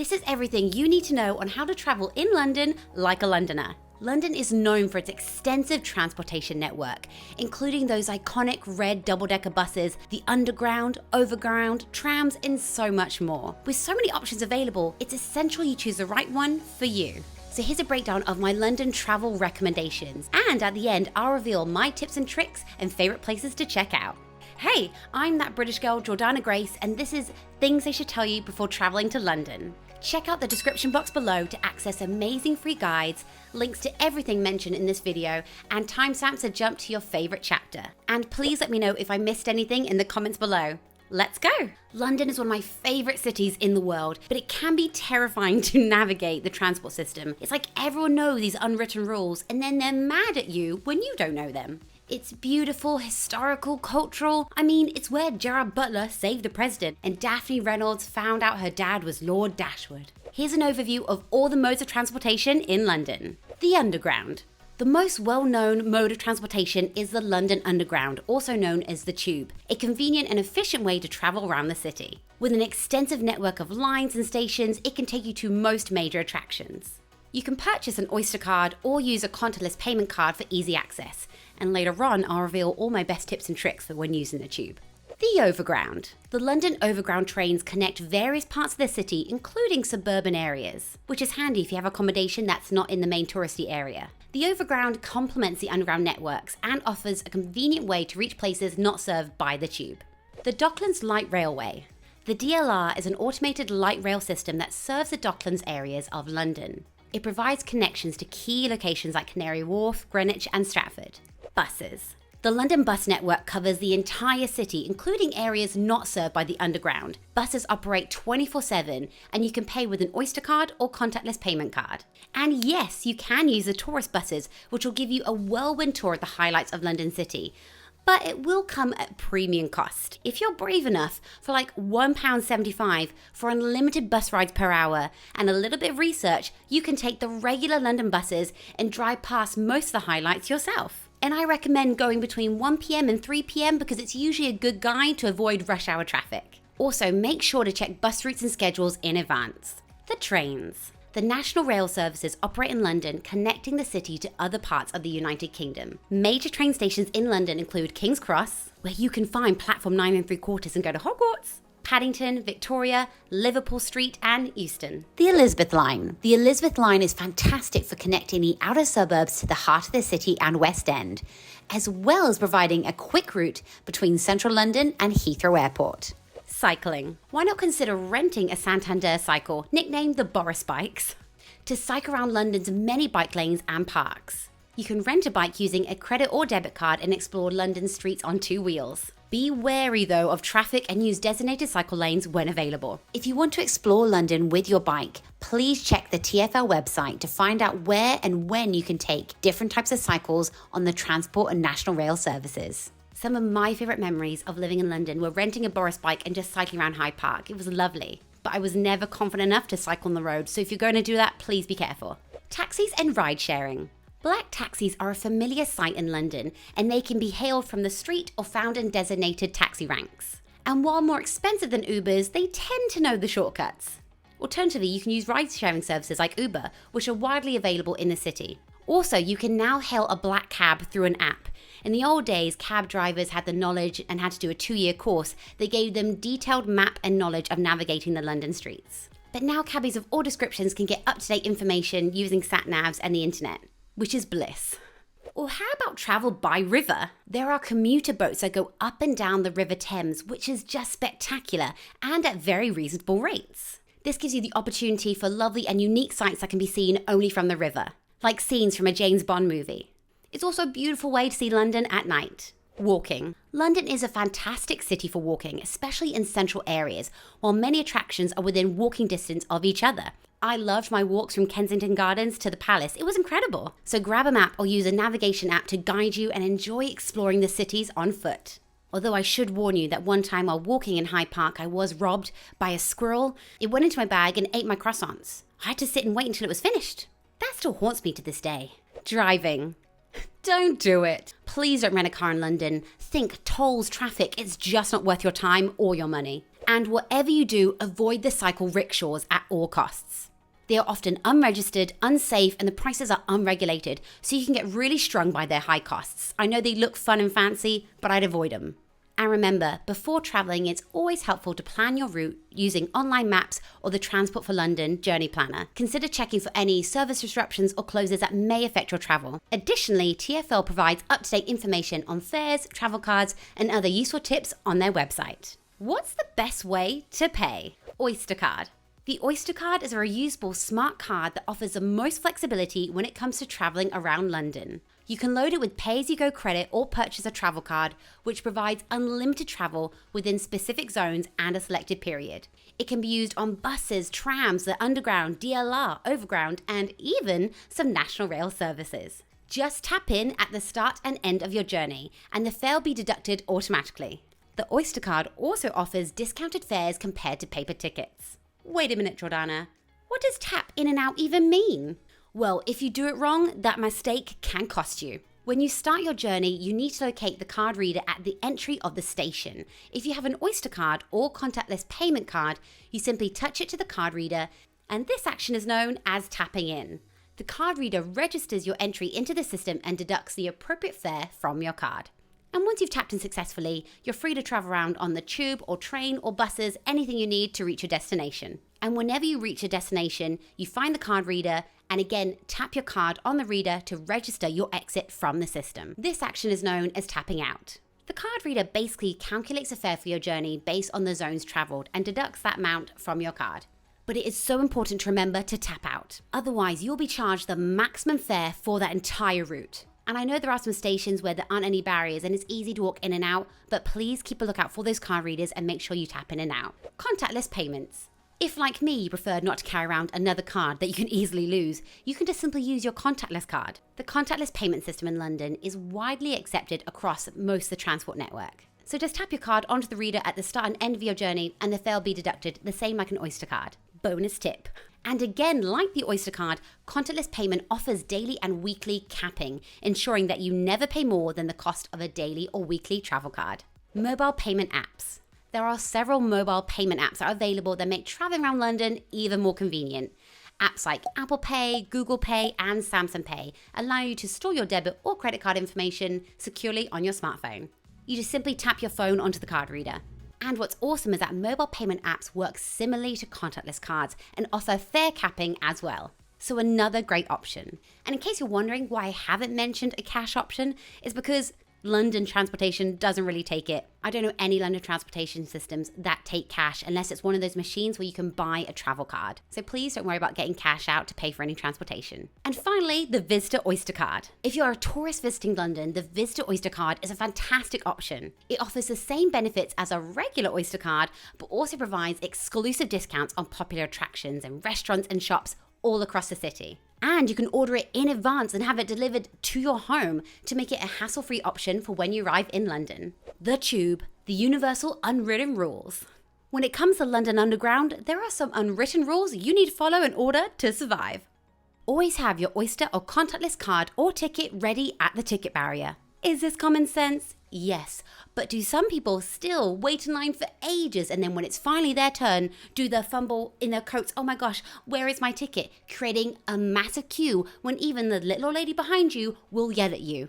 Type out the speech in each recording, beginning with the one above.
This is everything you need to know on how to travel in London like a Londoner. London is known for its extensive transportation network, including those iconic red double-decker buses, the Underground, Overground, trams, and so much more. With so many options available, it's essential you choose the right one for you. So here's a breakdown of my London travel recommendations, and at the end, I'll reveal my tips and tricks and favorite places to check out. Hey, I'm that British girl, Jordana Grace, and this is Things I Should Tell You Before Traveling to London. Check out the description box below to access amazing free guides, links to everything mentioned in this video, and timestamps to jump to your favorite chapter. And please let me know if I missed anything in the comments below. Let's go! London is one of my favorite cities in the world, but it can be terrifying to navigate the transport system. It's like everyone knows these unwritten rules, and then they're mad at you when you don't know them. It's beautiful, historical, cultural. I mean, it's where Gerard Butler saved the president and Daphne Reynolds found out her dad was Lord Dashwood. Here's an overview of all the modes of transportation in London. The Underground. The most well-known mode of transportation is the London Underground, also known as the Tube, a convenient and efficient way to travel around the city. With an extensive network of lines and stations, it can take you to most major attractions. You can purchase an Oyster Card or use a contactless payment card for easy access. And later on, I'll reveal all my best tips and tricks for when using the Tube. The Overground. The London Overground trains connect various parts of the city, including suburban areas, which is handy if you have accommodation that's not in the main touristy area. The Overground complements the Underground networks and offers a convenient way to reach places not served by the Tube. The Docklands Light Railway. The DLR is an automated light rail system that serves the Docklands areas of London. It provides connections to key locations like Canary Wharf, Greenwich, and Stratford. Buses. The London bus network covers the entire city, including areas not served by the Underground. Buses operate 24/7, and you can pay with an Oyster Card or contactless payment card. And yes, you can use the tourist buses, which will give you a whirlwind tour of the highlights of London City. But it will come at premium cost. If you're brave enough, for like £1.75 for unlimited bus rides per hour and a little bit of research, you can take the regular London buses and drive past most of the highlights yourself. And I recommend going between 1 PM and 3 PM because it's usually a good guide to avoid rush hour traffic. Also, make sure to check bus routes and schedules in advance. The trains. The national rail services operate in London, connecting the city to other parts of the United Kingdom. Major train stations in London include King's Cross, where you can find platform 9 3/4 and go to Hogwarts, Paddington, Victoria, Liverpool Street, and Euston. The Elizabeth Line. The Elizabeth Line is fantastic for connecting the outer suburbs to the heart of the city and West End, as well as providing a quick route between central London and Heathrow Airport. Cycling. Why not consider renting a Santander cycle, nicknamed the Boris bikes, to cycle around London's many bike lanes and parks. You can rent a bike using a credit or debit card and explore London's streets on 2 wheels. Be wary though of traffic and use designated cycle lanes when available. If you want to explore London with your bike, please check the TfL website to find out where and when you can take different types of cycles on the Transport and National Rail services. Some of my favourite memories of living in London were renting a Boris bike and just cycling around Hyde Park. It was lovely, but I was never confident enough to cycle on the road, so if you're going to do that, please be careful. Taxis and ride sharing. Black taxis are a familiar sight in London, and they can be hailed from the street or found in designated taxi ranks. And while more expensive than Ubers, they tend to know the shortcuts. Alternatively, you can use ride-sharing services like Uber, which are widely available in the city. Also, you can now hail a black cab through an app. In the old days, cab drivers had the knowledge and had to do a 2-year course that gave them detailed map and knowledge of navigating the London streets. But now cabbies of all descriptions can get up-to-date information using sat-navs and the internet, which is bliss. Or how about travel by river? There are commuter boats that go up and down the River Thames, which is just spectacular and at very reasonable rates. This gives you the opportunity for lovely and unique sights that can be seen only from the river, like scenes from a James Bond movie. It's also a beautiful way to see London at night. Walking. London is a fantastic city for walking, especially in central areas, while many attractions are within walking distance of each other. I loved my walks from Kensington Gardens to the Palace. It was incredible. So grab a map or use a navigation app to guide you and enjoy exploring the cities on foot. Although I should warn you that one time while walking in Hyde Park, I was robbed by a squirrel. It went into my bag and ate my croissants. I had to sit and wait until it was finished. That still haunts me to this day. Driving. Don't do it. Please don't rent a car in London. Think tolls, traffic. It's just not worth your time or your money. And whatever you do, avoid the cycle rickshaws at all costs. They are often unregistered, unsafe, and the prices are unregulated, so you can get really strung by their high costs. I know they look fun and fancy, but I'd avoid them. And remember, before traveling, it's always helpful to plan your route using online maps or the Transport for London Journey Planner. Consider checking for any service disruptions or closures that may affect your travel. Additionally, TfL provides up-to-date information on fares, travel cards, and other useful tips on their website. What's the best way to pay? Oyster Card. The Oyster Card is a reusable smart card that offers the most flexibility when it comes to traveling around London. You can load it with pay-as-you-go credit or purchase a travel card, which provides unlimited travel within specific zones and a selected period. It can be used on buses, trams, the Underground, DLR, Overground, and even some national rail services. Just tap in at the start and end of your journey, and the fare will be deducted automatically. The Oyster Card also offers discounted fares compared to paper tickets. Wait a minute, Jordana. What does tap in and out even mean? Well, if you do it wrong, that mistake can cost you. When you start your journey, you need to locate the card reader at the entry of the station. If you have an Oyster Card or contactless payment card, you simply touch it to the card reader, and this action is known as tapping in. The card reader registers your entry into the system and deducts the appropriate fare from your card. And once you've tapped in successfully, you're free to travel around on the tube or train or buses, anything you need to reach your destination. And whenever you reach your destination, you find the card reader and again, tap your card on the reader to register your exit from the system. This action is known as tapping out. The card reader basically calculates a fare for your journey based on the zones traveled and deducts that amount from your card. But it is so important to remember to tap out. Otherwise, you'll be charged the maximum fare for that entire route. And I know there are some stations where there aren't any barriers and it's easy to walk in and out, but please keep a lookout for those card readers and make sure you tap in and out. Contactless payments. If, like me, you prefer not to carry around another card that you can easily lose, you can just simply use your contactless card. The contactless payment system in London is widely accepted across most of the transport network. So just tap your card onto the reader at the start and end of your journey and the fare will be deducted, the same like an Oyster Card. Bonus tip. And again, like the Oyster Card, contactless payment offers daily and weekly capping, ensuring that you never pay more than the cost of a daily or weekly travel card. Mobile payment apps. There are several mobile payment apps that are available that make traveling around London even more convenient. Apps like Apple Pay, Google Pay, and Samsung Pay allow you to store your debit or credit card information securely on your smartphone. You just simply tap your phone onto the card reader. And what's awesome is that mobile payment apps work similarly to contactless cards and offer fare capping as well. So another great option. And in case you're wondering why I haven't mentioned a cash option, is because London transportation doesn't really take it. I don't know any London transportation systems that take cash unless it's one of those machines where you can buy a travel card. So please don't worry about getting cash out to pay for any transportation. And finally, the Visitor Oyster Card. If you're a tourist visiting London, the Visitor Oyster Card is a fantastic option. It offers the same benefits as a regular Oyster Card, but also provides exclusive discounts on popular attractions and restaurants and shops all across the city. And you can order it in advance and have it delivered to your home to make it a hassle-free option for when you arrive in London. The Tube, the universal unwritten rules. When it comes to London Underground, there are some unwritten rules you need to follow in order to survive. Always have your Oyster or contactless card or ticket ready at the ticket barrier. Is this common sense? Yes, but do some people still wait in line for ages and then when it's finally their turn, do the fumble in their coats, oh my gosh, where is my ticket? Creating a massive queue when even the little old lady behind you will yell at you.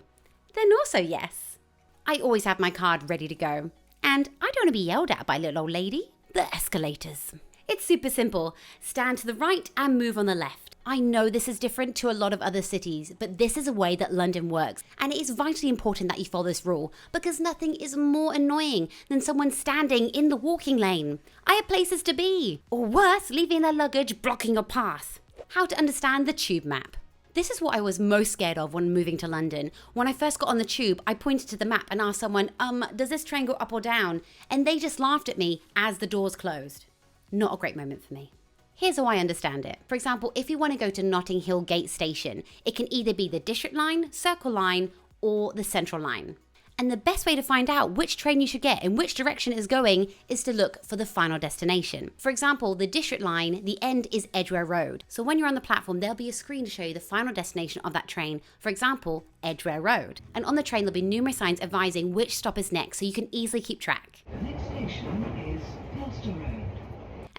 Then also yes. I always have my card ready to go. And I don't want to be yelled at by little old lady. The escalators. It's super simple. Stand to the right and move on the left. I know this is different to a lot of other cities, but this is a way that London works, and it is vitally important that you follow this rule, because nothing is more annoying than someone standing in the walking lane. I have places to be, or worse, leaving their luggage blocking your path. How to understand the tube map. This is what I was most scared of when moving to London. When I first got on the tube, I pointed to the map and asked someone, does this train go up or down? And they just laughed at me as the doors closed. Not a great moment for me. Here's how I understand it. For example, if you want to go to Notting Hill Gate Station, it can either be the District Line, Circle Line, or the Central Line. And the best way to find out which train you should get and which direction it is going is to look for the final destination. For example, the District Line, the end is Edgware Road. So when you're on the platform, there'll be a screen to show you the final destination of that train. For example, Edgware Road. And on the train, there'll be numerous signs advising which stop is next so you can easily keep track. The next station is Gloucester Road.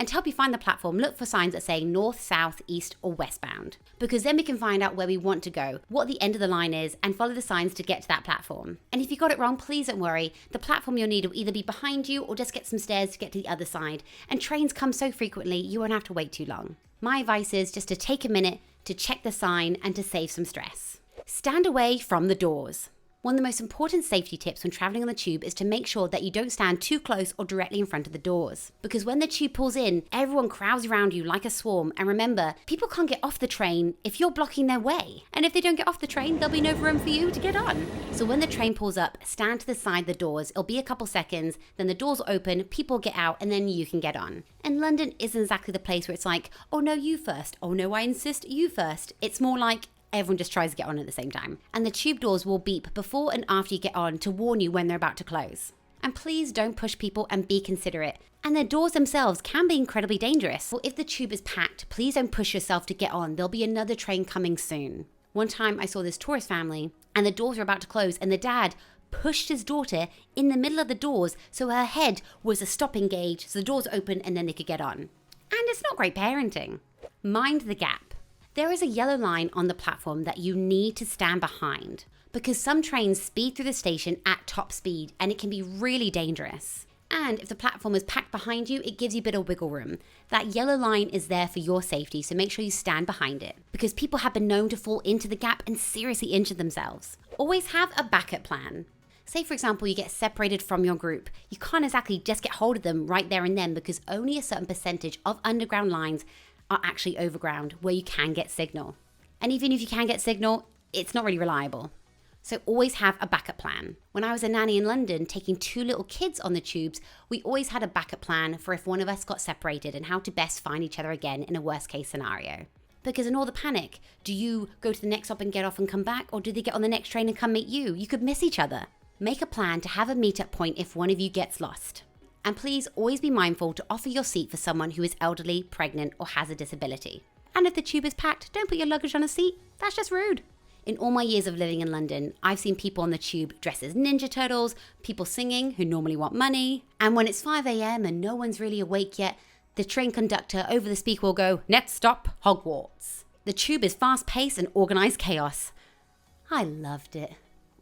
And to help you find the platform, look for signs that say north, south, east, or westbound. Because then we can find out where we want to go, what the end of the line is, and follow the signs to get to that platform. And if you got it wrong, please don't worry. The platform you'll need will either be behind you or just get some stairs to get to the other side. And trains come so frequently, you won't have to wait too long. My advice is just to take a minute to check the sign and to save some stress. Stand away from the doors. One of the most important safety tips when traveling on the tube is to make sure that you don't stand too close or directly in front of the doors. Because when the tube pulls in, everyone crowds around you like a swarm. And remember, people can't get off the train if you're blocking their way. And if they don't get off the train, there'll be no room for you to get on. So when the train pulls up, stand to the side of the doors. It'll be a couple seconds, then the doors will open, people get out, and then you can get on. And London isn't exactly the place where it's like, oh no, you first. Oh no, I insist, you first. It's more like, everyone just tries to get on at the same time. And the tube doors will beep before and after you get on to warn you when they're about to close. And please don't push people and be considerate. And the doors themselves can be incredibly dangerous. Well, if the tube is packed, please don't push yourself to get on. There'll be another train coming soon. One time I saw this tourist family and the doors were about to close and the dad pushed his daughter in the middle of the doors so her head was a stopping gauge so the doors open and then they could get on. And it's not great parenting. Mind the gap. There is a yellow line on the platform that you need to stand behind because some trains speed through the station at top speed and it can be really dangerous. And if the platform is packed behind you, it gives you a bit of wiggle room. That yellow line is there for your safety, so make sure you stand behind it because people have been known to fall into the gap and seriously injure themselves. Always have a backup plan. Say, for example, you get separated from your group. You can't exactly just get hold of them right there and then because only a certain percentage of underground lines are actually overground where you can get signal. And even if you can get signal, it's not really reliable. So always have a backup plan. When I was a nanny in London taking 2 little kids on the tubes, we always had a backup plan for if one of us got separated and how to best find each other again in a worst case scenario. Because in all the panic, do you go to the next stop and get off and come back, or do they get on the next train and come meet you? You could miss each other. Make a plan to have a meetup point if one of you gets lost. And please always be mindful to offer your seat for someone who is elderly, pregnant, or has a disability. And if the tube is packed, don't put your luggage on a seat. That's just rude. In all my years of living in London, I've seen people on the tube dressed as Ninja Turtles, people singing who normally want money. And when it's 5 a.m. and no one's really awake yet, the train conductor over the speaker will go, "Next stop, Hogwarts." The tube is fast-paced and organized chaos. I loved it.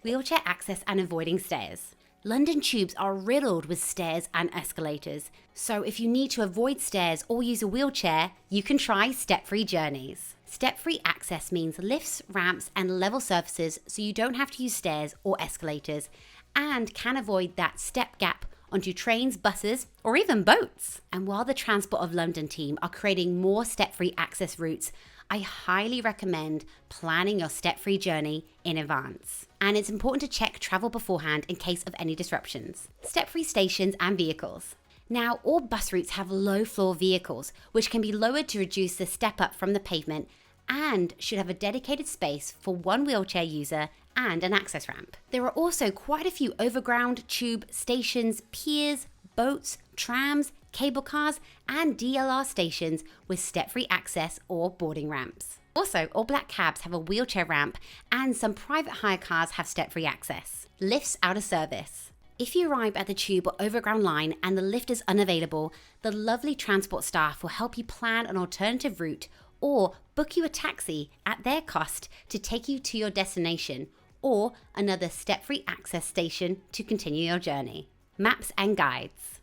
Wheelchair access and avoiding stairs. London tubes are riddled with stairs and escalators. So if you need to avoid stairs or use a wheelchair, you can try step-free journeys. Step-free access means lifts, ramps, and level surfaces so you don't have to use stairs or escalators and can avoid that step gap onto trains, buses, or even boats. And while the Transport of London team are creating more step-free access routes, I highly recommend planning your step-free journey in advance. And it's important to check travel beforehand in case of any disruptions. Step-free stations and vehicles. Now, all bus routes have low-floor vehicles, which can be lowered to reduce the step up from the pavement and should have a dedicated space for one wheelchair user and an access ramp. There are also quite a few overground, tube, stations, piers, boats, trams, cable cars, and DLR stations with step-free access or boarding ramps. Also, all black cabs have a wheelchair ramp and some private hire cars have step-free access. Lifts out of service. If you arrive at the tube or overground line and the lift is unavailable, the lovely transport staff will help you plan an alternative route or book you a taxi at their cost to take you to your destination or another step-free access station to continue your journey. Maps and guides.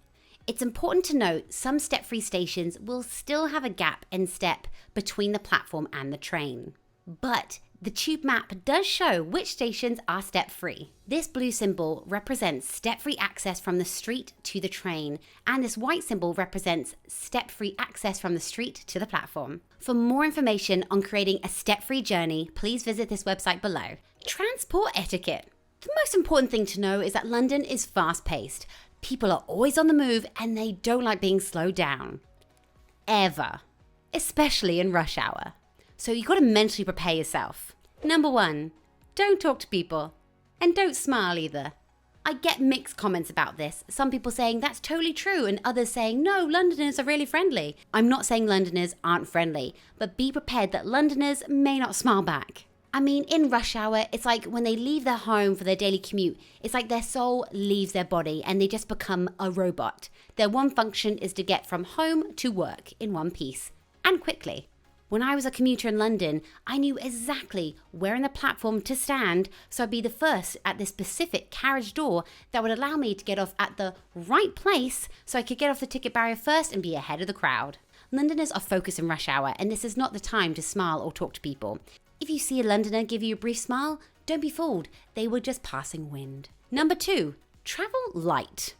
It's important to note some step-free stations will still have a gap in step between the platform and the train. But the tube map does show which stations are step-free. This blue symbol represents step-free access from the street to the train, and this white symbol represents step-free access from the street to the platform. For more information on creating a step-free journey, please visit this website below. Transport etiquette. The most important thing to know is that London is fast-paced. People are always on the move and they don't like being slowed down. Ever. Especially in rush hour. So you gotta mentally prepare yourself. Number 1, don't talk to people. And don't smile either. I get mixed comments about this. Some people saying that's totally true and others saying, no, Londoners are really friendly. I'm not saying Londoners aren't friendly, but be prepared that Londoners may not smile back. I mean, in rush hour, it's like when they leave their home for their daily commute, it's like their soul leaves their body and they just become a robot. Their one function is to get from home to work in one piece, and quickly. When I was a commuter in London, I knew exactly where in the platform to stand, so I'd be the first at this specific carriage door that would allow me to get off at the right place so I could get off the ticket barrier first and be ahead of the crowd. Londoners are focused in rush hour, and this is not the time to smile or talk to people. If you see a Londoner give you a brief smile, don't be fooled. They were just passing wind. Number 2, travel light.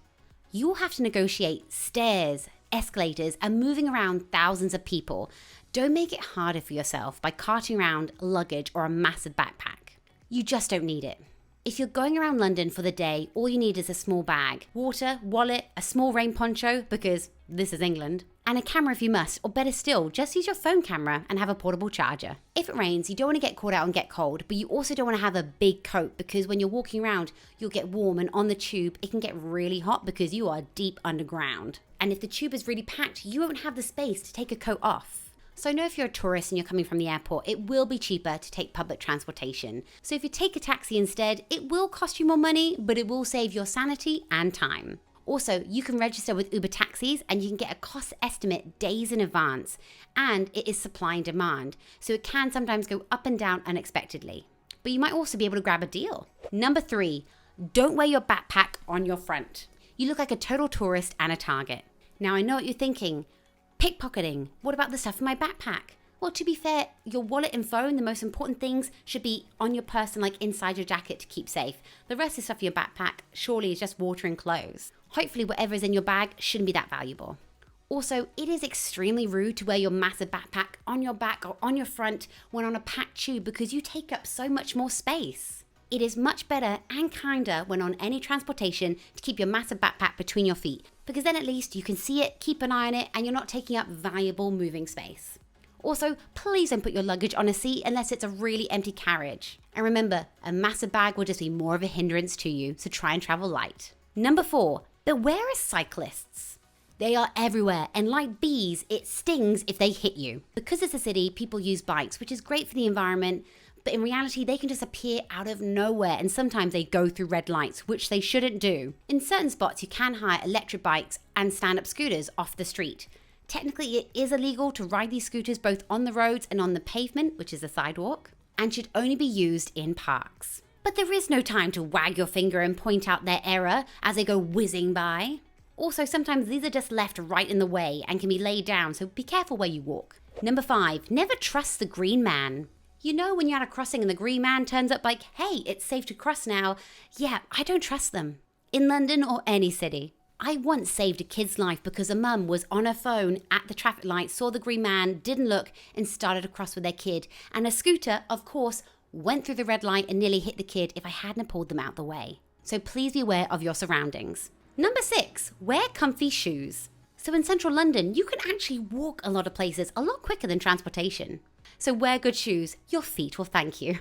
You'll have to negotiate stairs, escalators, and moving around thousands of people. Don't make it harder for yourself by carting around luggage or a massive backpack. You just don't need it. If you're going around London for the day, all you need is a small bag, water, wallet, a small rain poncho, because this is England, and a camera if you must, or better still, just use your phone camera and have a portable charger. If it rains, you don't want to get caught out and get cold, but you also don't want to have a big coat because when you're walking around, you'll get warm, and on the tube, it can get really hot because you are deep underground. And if the tube is really packed, you won't have the space to take a coat off. So I know if you're a tourist and you're coming from the airport, it will be cheaper to take public transportation. So if you take a taxi instead, it will cost you more money, but it will save your sanity and time. Also, you can register with Uber taxis and you can get a cost estimate days in advance. And it is supply and demand, so it can sometimes go up and down unexpectedly. But you might also be able to grab a deal. Number 3, don't wear your backpack on your front. You look like a total tourist and a target. Now I know what you're thinking. Pickpocketing. What about the stuff in my backpack? Well, to be fair, your wallet and phone, the most important things, should be on your person, like inside your jacket to keep safe. The rest of the stuff in your backpack surely is just water and clothes. Hopefully whatever is in your bag shouldn't be that valuable. Also, it is extremely rude to wear your massive backpack on your back or on your front when on a packed tube because you take up so much more space. It is much better and kinder when on any transportation to keep your massive backpack between your feet, because then at least you can see it, keep an eye on it, and you're not taking up valuable moving space. Also, please don't put your luggage on a seat unless it's a really empty carriage. And remember, a massive bag will just be more of a hindrance to you, so try and travel light. Number 4, beware of cyclists. They are everywhere, and like bees, it stings if they hit you. Because it's a city, people use bikes, which is great for the environment, but in reality, they can just appear out of nowhere, and sometimes they go through red lights, which they shouldn't do. In certain spots, you can hire electric bikes and stand-up scooters off the street. Technically, it is illegal to ride these scooters both on the roads and on the pavement, which is a sidewalk, and should only be used in parks. But there is no time to wag your finger and point out their error as they go whizzing by. Also, sometimes these are just left right in the way and can be laid down, so be careful where you walk. Number 5, never trust the green man. You know when you're at a crossing and the green man turns up like, hey, it's safe to cross now. Yeah, I don't trust them. In London or any city. I once saved a kid's life because a mum was on her phone at the traffic light, saw the green man, didn't look, and started to cross with their kid. And a scooter, of course, went through the red light and nearly hit the kid if I hadn't pulled them out the way. So please be aware of your surroundings. Number 6, wear comfy shoes. So in central London, you can actually walk a lot of places a lot quicker than transportation. So wear good shoes, your feet will thank you.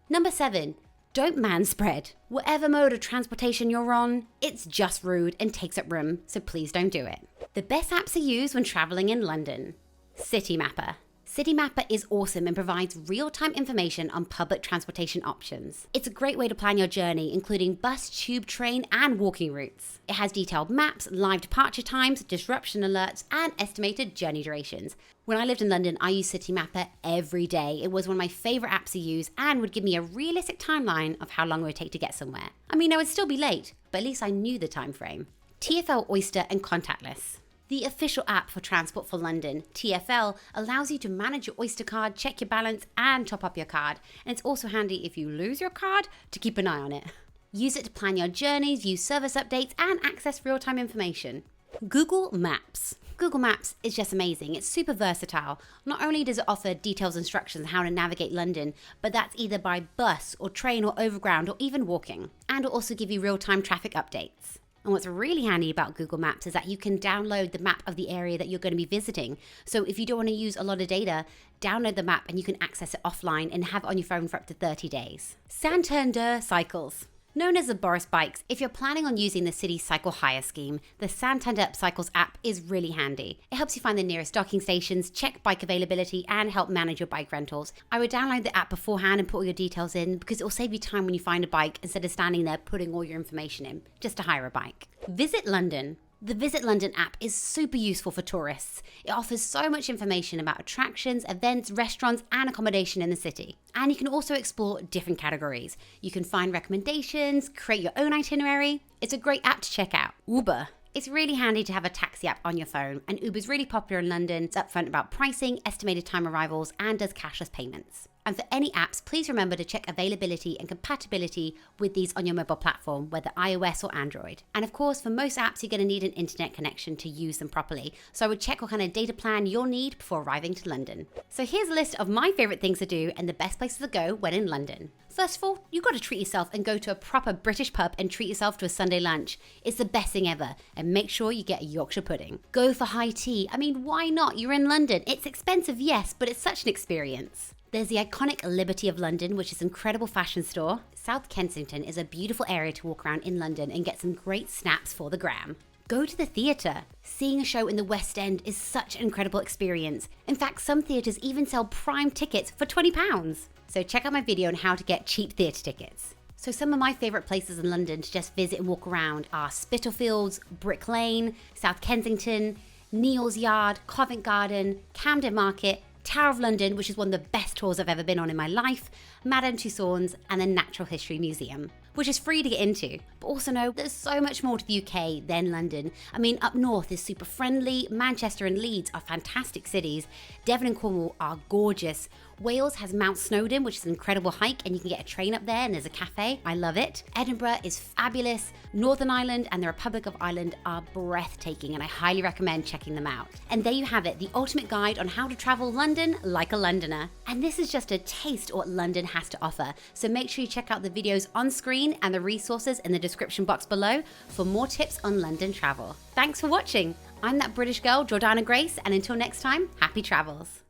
Number 7, don't manspread. Whatever mode of transportation you're on, it's just rude and takes up room, so please don't do it. The best apps to use when traveling in London. CityMapper. CityMapper is awesome and provides real-time information on public transportation options. It's a great way to plan your journey, including bus, tube, train, and walking routes. It has detailed maps, live departure times, disruption alerts, and estimated journey durations. When I lived in London, I used CityMapper every day. It was one of my favorite apps to use and would give me a realistic timeline of how long it would take to get somewhere. I mean, I would still be late, but at least I knew the time frame. TfL, Oyster, and Contactless. The official app for Transport for London, TfL, allows you to manage your Oyster Card, check your balance, and top up your card. And it's also handy if you lose your card to keep an eye on it. Use it to plan your journeys, view service updates, and access real-time information. Google Maps. Google Maps is just amazing. It's super versatile. Not only does it offer detailed instructions on how to navigate London, but that's either by bus or train or overground or even walking. And it'll also give you real-time traffic updates. And what's really handy about Google Maps is that you can download the map of the area that you're going to be visiting. So if you don't want to use a lot of data, download the map and you can access it offline and have it on your phone for up to 30 days. Santander cycles. Known as the Boris bikes, if you're planning on using the city's cycle hire scheme, the Santander Cycles app is really handy. It helps you find the nearest docking stations, check bike availability, and help manage your bike rentals. I would download the app beforehand and put all your details in because it will save you time when you find a bike instead of standing there putting all your information in just to hire a bike. Visit London. The Visit London app is super useful for tourists. It offers so much information about attractions, events, restaurants, and accommodation in the city. And you can also explore different categories. You can find recommendations, create your own itinerary. It's a great app to check out. Uber. It's really handy to have a taxi app on your phone, and Uber's really popular in London. It's upfront about pricing, estimated time arrivals, and does cashless payments. And for any apps, please remember to check availability and compatibility with these on your mobile platform, whether iOS or Android. And of course, for most apps, you're going to need an internet connection to use them properly. So I would check what kind of data plan you'll need before arriving to London. So here's a list of my favorite things to do and the best places to go when in London. First of all, you've got to treat yourself and go to a proper British pub and treat yourself to a Sunday lunch. It's the best thing ever. And make sure you get a Yorkshire pudding. Go for high tea. I mean, why not? You're in London. It's expensive, yes, but it's such an experience. There's the iconic Liberty of London, which is an incredible fashion store. South Kensington is a beautiful area to walk around in London and get some great snaps for the gram. Go to the theatre. Seeing a show in the West End is such an incredible experience. In fact, some theatres even sell prime tickets for £20. So check out my video on how to get cheap theatre tickets. So some of my favourite places in London to just visit and walk around are Spitalfields, Brick Lane, South Kensington, Neal's Yard, Covent Garden, Camden Market, Tower of London, which is one of the best tours I've ever been on in my life, Madame Tussauds, and the Natural History Museum, which is free to get into. But also know there's so much more to the UK than London. I mean, up north is super friendly, Manchester and Leeds are fantastic cities, Devon and Cornwall are gorgeous, Wales has Mount Snowdon, which is an incredible hike, and you can get a train up there and there's a cafe. I love it. Edinburgh is fabulous. Northern Ireland and the Republic of Ireland are breathtaking, and I highly recommend checking them out. And there you have it, the ultimate guide on how to travel London like a Londoner. And this is just a taste of what London has to offer. So make sure you check out the videos on screen and the resources in the description box below for more tips on London travel. Thanks for watching. I'm that British girl, Jordana Grace, and until next time, happy travels.